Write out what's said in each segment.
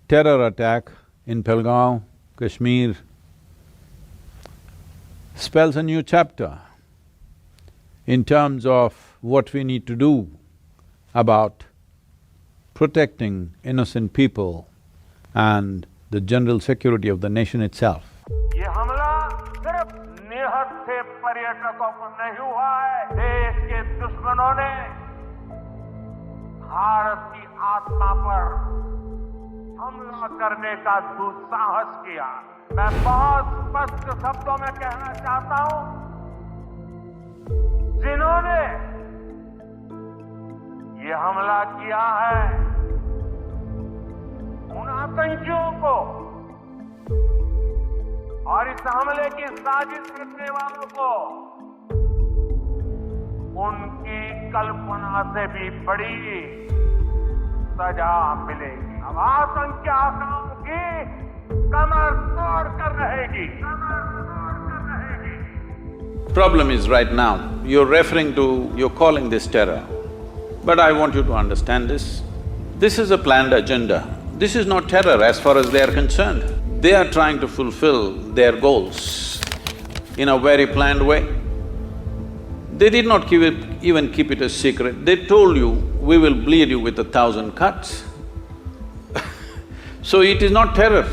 terror attack in Pelgaon, Kashmir, spells a new chapter in terms of what we need to do about protecting innocent people and the general security of the nation itself. ये हमला सिर्फ निहत से पर्यटकों को नहीं हुआ है, देश के दुश्मनों ने भारत की आत्मा पर हमला करने का दुस्साहस किया। मैं बहुत स्पष्ट शब्दों में कहना चाहता हूं, जिन्होंने ये हमला किया है, उन आतंकियों को और इस हमले की साजिश करने वालों को उनकी कल्पना से भी बड़ी सजा मिलेगी। अब आतंकी आकाओं की कमर तोड़ कर रहेगी। Problem is right now, you're calling this terror. But I want you to understand this. This is a planned agenda. This is not terror as far as they are concerned. They are trying to fulfill their goals in a very planned way. They did not even keep it a secret. They told you, we will bleed you with 1,000 cuts. So it is not terror,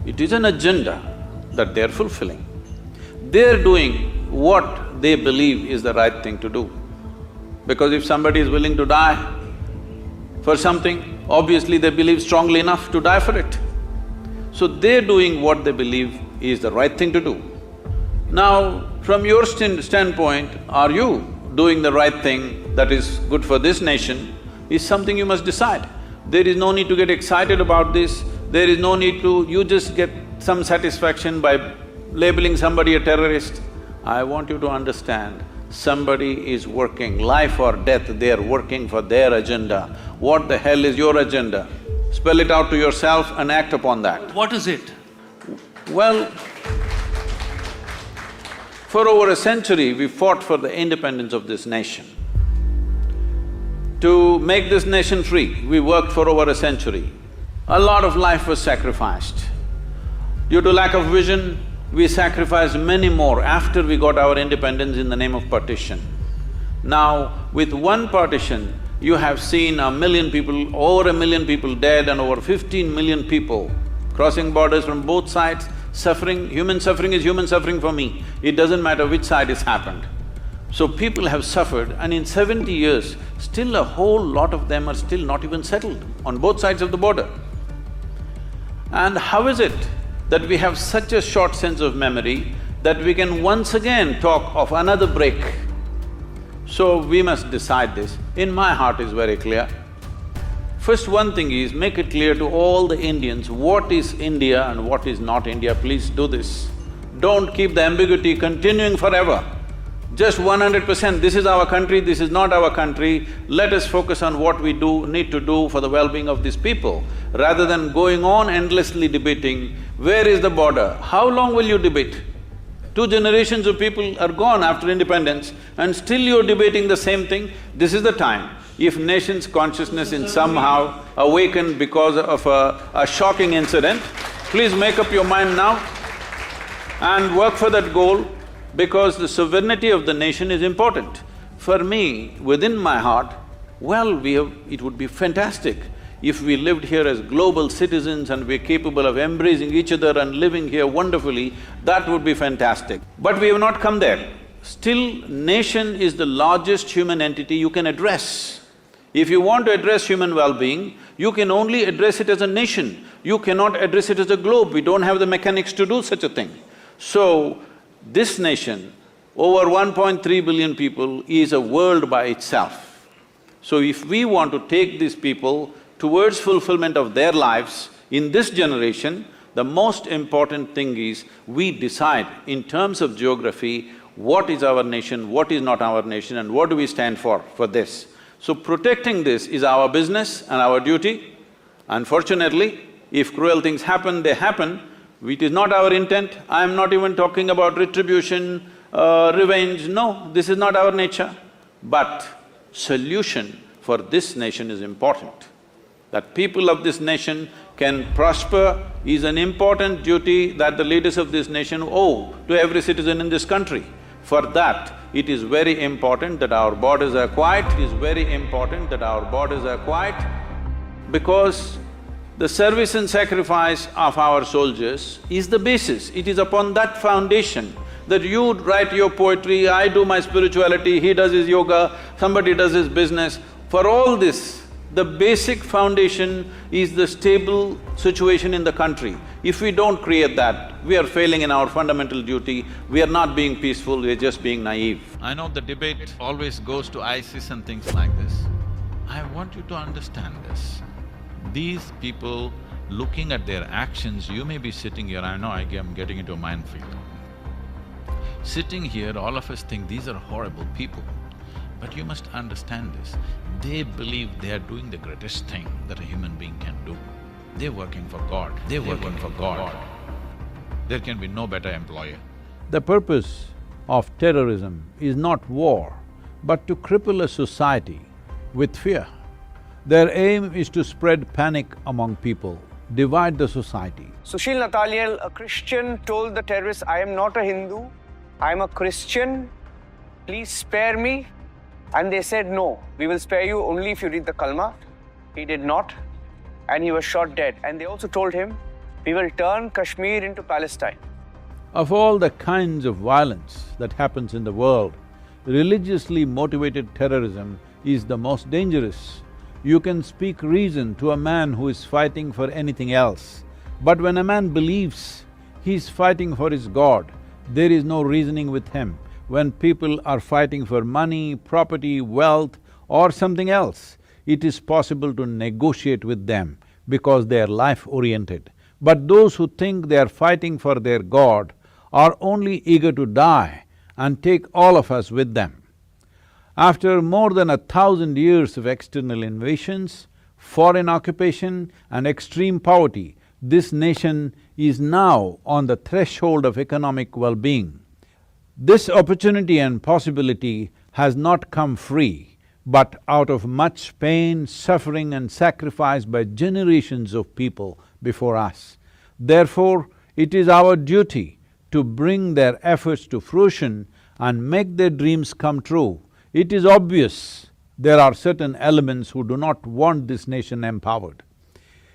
it is an agenda that they're fulfilling. They're doing what they believe is the right thing to do. Because if somebody is willing to die for something, obviously they believe strongly enough to die for it. So they're doing what they believe is the right thing to do. Now, from your standpoint, are you doing the right thing that is good for this nation is something you must decide. There is no need to get excited about this, there is no need to… you just get some satisfaction by labeling somebody a terrorist. I want you to understand, somebody is working, life or death, they are working for their agenda. What the hell is your agenda? Spell it out to yourself and act upon that. What is it? Well, for over a century, we fought for the independence of this nation. To make this nation free, we worked for over a century. A lot of life was sacrificed. Due to lack of vision, we sacrificed many more after we got our independence in the name of partition. Now, with one partition, you have seen 1 million people, over 1 million people dead and over 15 million people crossing borders from both sides, suffering. Human suffering is human suffering for me, it doesn't matter which side it's happened. So people have suffered, and in 70 years, still a whole lot of them are still not even settled on both sides of the border. And how is it that we have such a short sense of memory that we can once again talk of another break? So we must decide this. In my heart is very clear. First one thing is, make it clear to all the Indians what is India and what is not India, please do this. Don't keep the ambiguity continuing forever. Just 100%, this is our country, this is not our country, let us focus on what we need to do for the well-being of these people, rather than going on endlessly debating, where is the border? How long will you debate? 2 generations of people are gone after independence and still you're debating the same thing. This is the time. If nation's consciousness is somehow awakened because of a shocking incident, please make up your mind now and work for that goal, because the sovereignty of the nation is important. For me, within my heart, well, it would be fantastic if we lived here as global citizens and we're capable of embracing each other and living here wonderfully, that would be fantastic. But we have not come there. Still, nation is the largest human entity you can address. If you want to address human well-being, you can only address it as a nation. You cannot address it as a globe, we don't have the mechanics to do such a thing. So, this nation, over 1.3 billion people, is a world by itself. So if we want to take these people towards fulfillment of their lives in this generation, the most important thing is we decide in terms of geography what is our nation, what is not our nation, and what do we stand for this. So protecting this is our business and our duty. Unfortunately, if cruel things happen, they happen. It is not our intent. I am not even talking about retribution, revenge, no, this is not our nature. But solution for this nation is important. that people of this nation can prosper is an important duty that the leaders of this nation owe to every citizen in this country. For that, it is very important that our borders are quiet, it is very important that our borders are quiet, because the service and sacrifice of our soldiers is the basis. It is upon that foundation that you write your poetry, I do my spirituality, he does his yoga, somebody does his business. For all this, the basic foundation is the stable situation in the country. If we don't create that, we are failing in our fundamental duty, we are not being peaceful, we are just being naive. I know the debate always goes to ISIS and things like this. I want you to understand this. These people, looking at their actions, you may be sitting here, I know I'm getting into a minefield. Sitting here, all of us think these are horrible people. But you must understand this, they believe they are doing the greatest thing that a human being can do. They're working for God, they're working for God. There can be no better employer. The purpose of terrorism is not war, but to cripple a society with fear. Their aim is to spread panic among people, divide the society. Sushil Nathaniel, a Christian, told the terrorists, I am not a Hindu, I am a Christian, please spare me. And they said, no, we will spare you only if you read the Kalma. He did not, and he was shot dead. And they also told him, we will turn Kashmir into Palestine. Of all the kinds of violence that happens in the world, religiously motivated terrorism is the most dangerous. You can speak reason to a man who is fighting for anything else, but when a man believes he is fighting for his God, there is no reasoning with him. When people are fighting for money, property, wealth or something else, it is possible to negotiate with them because they are life-oriented. But those who think they are fighting for their God are only eager to die and take all of us with them. After more than 1,000 years of external invasions, foreign occupation and extreme poverty, this nation is now on the threshold of economic well-being. This opportunity and possibility has not come free, but out of much pain, suffering and sacrifice by generations of people before us. Therefore, it is our duty to bring their efforts to fruition and make their dreams come true. It is obvious there are certain elements who do not want this nation empowered.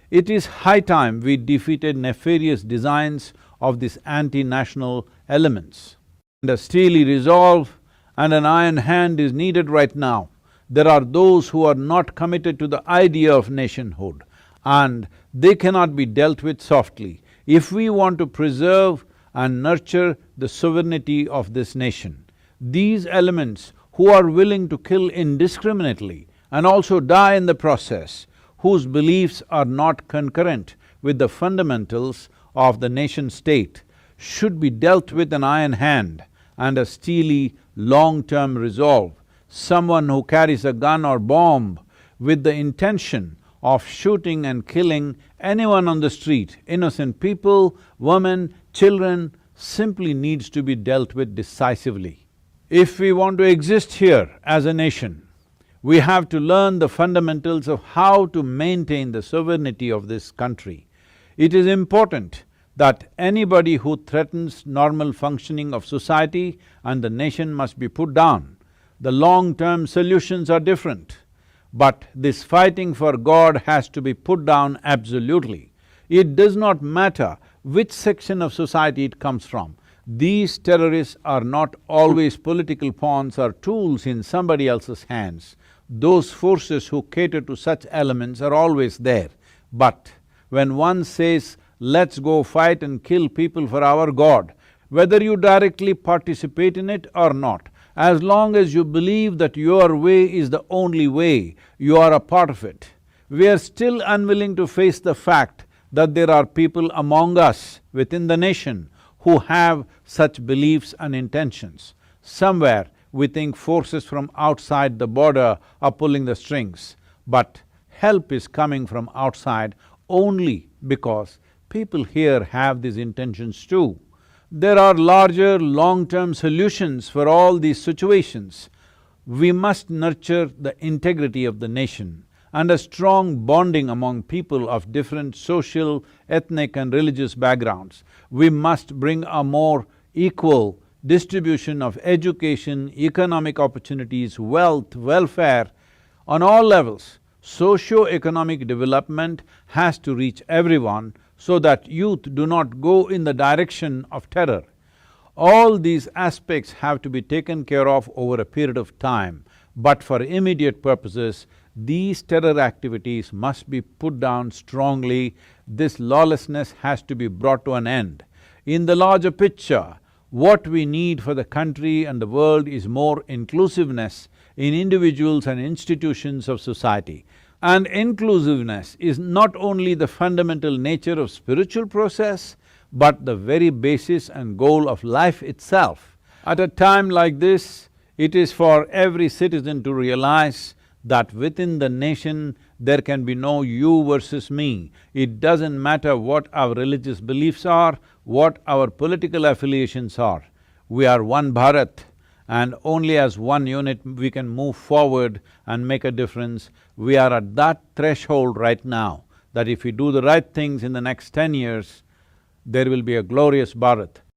It is high time we defeated nefarious designs of these anti-national elements. And a steely resolve and an iron hand is needed right now. There are those who are not committed to the idea of nationhood, and they cannot be dealt with softly. If we want to preserve and nurture the sovereignty of this nation, these elements who are willing to kill indiscriminately and also die in the process, whose beliefs are not concurrent with the fundamentals of the nation-state, should be dealt with an iron hand and a steely, long-term resolve. Someone who carries a gun or bomb with the intention of shooting and killing anyone on the street, innocent people, women, children, simply needs to be dealt with decisively. If we want to exist here as a nation, we have to learn the fundamentals of how to maintain the sovereignty of this country. It is important that anybody who threatens normal functioning of society and the nation must be put down. The long-term solutions are different, but this fighting for God has to be put down absolutely. It does not matter which section of society it comes from. These terrorists are not always political pawns or tools in somebody else's hands. Those forces who cater to such elements are always there. But when one says, let's go fight and kill people for our God, whether you directly participate in it or not, as long as you believe that your way is the only way, you are a part of it. We are still unwilling to face the fact that there are people among us within the nation who have such beliefs and intentions. Somewhere we think forces from outside the border are pulling the strings, but help is coming from outside only because people here have these intentions too. There are larger, long-term solutions for all these situations. We must nurture the integrity of the nation and a strong bonding among people of different social, ethnic and religious backgrounds. We must bring a more equal distribution of education, economic opportunities, wealth, welfare on all levels. Socio-economic development has to reach everyone so that youth do not go in the direction of terror. All these aspects have to be taken care of over a period of time, but for immediate purposes, these terror activities must be put down strongly. This lawlessness has to be brought to an end. In the larger picture, what we need for the country and the world is more inclusiveness in individuals and institutions of society. And inclusiveness is not only the fundamental nature of spiritual process, but the very basis and goal of life itself. At a time like this, it is for every citizen to realize that within the nation there can be no you versus me. It doesn't matter what our religious beliefs are, what our political affiliations are. We are one Bharat, and only as one unit we can move forward and make a difference. We are at that threshold right now, that if we do the right things in the next 10 years, there will be a glorious Bharat.